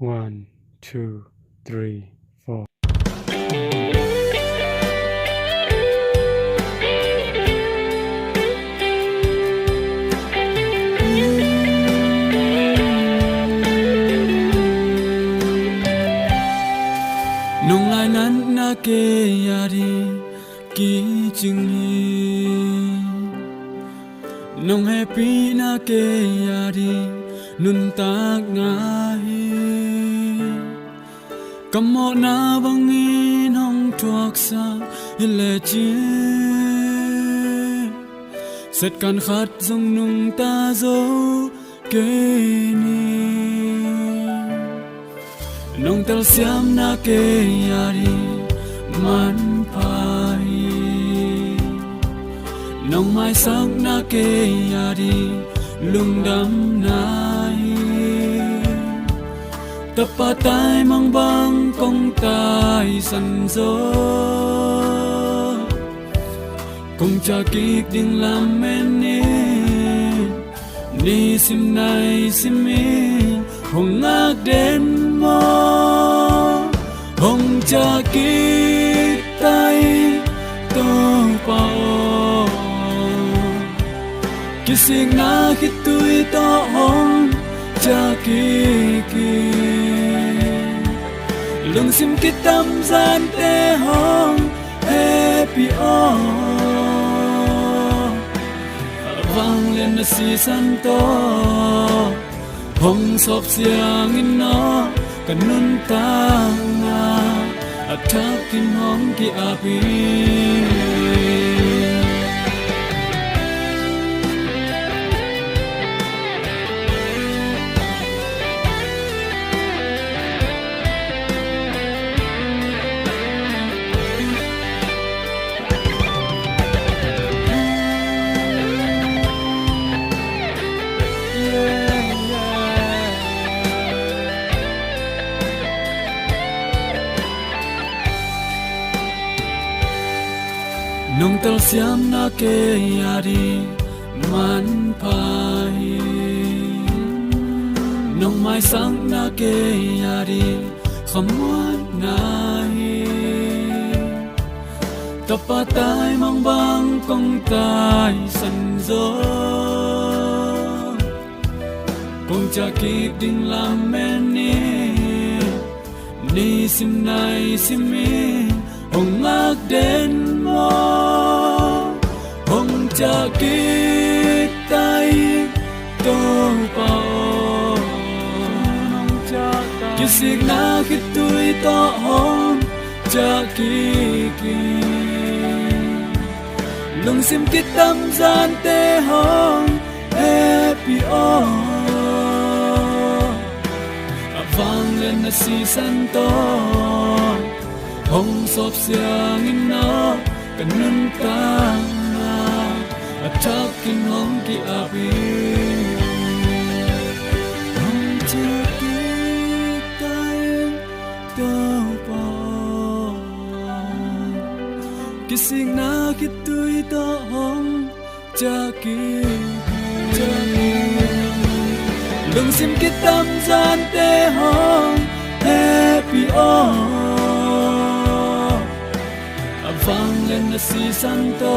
One, two, three, four. Nung lai nan na ke yari ki ching hi Nung happy na ke yari nun tak nga hi Kamo na bangin hong tuak sa ile chi Set kan khat dòng nung ta zo ke ni Nung tel siam na ke yari man pai Nung mai sang na ke yari lung dam nai Tapatai mang bang kong tai san zo Kong cha kik ding lam men ni sim nai sim min hong ngak den mo hong cha kik tai to pao Kising na kitui to hong cha kik lung sim kitam zan te hong happy vang lên na si san to hong sop siang in no kanun ta nga atakin hong ki api Nung tel siam na ke yari man pai Nung mai sang na ke yari khamuat nai Tapatai mang bang kong tai san zo Kong cha kik ding lam men ni sim nai sim min hong ngak den mo hong cha kik tai to pao Kisik na kitui to hong cha kik lung sim kitam zan te hong happy vang lên na si san to hong sop siang in no kanun ta na atakin hong ki api hong cha kik tai to pao Kising na kitui to hong cha kik lung sim kitam zan te hong happy vang lên na si san to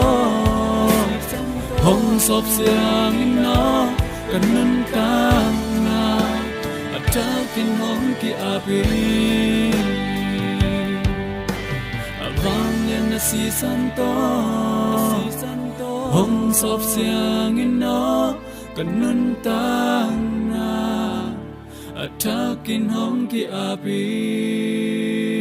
hong sop siang in no kanun ta na atakin hong ki api vang lên na si san to hong sop siang in no kanun ta na atakin hong ki api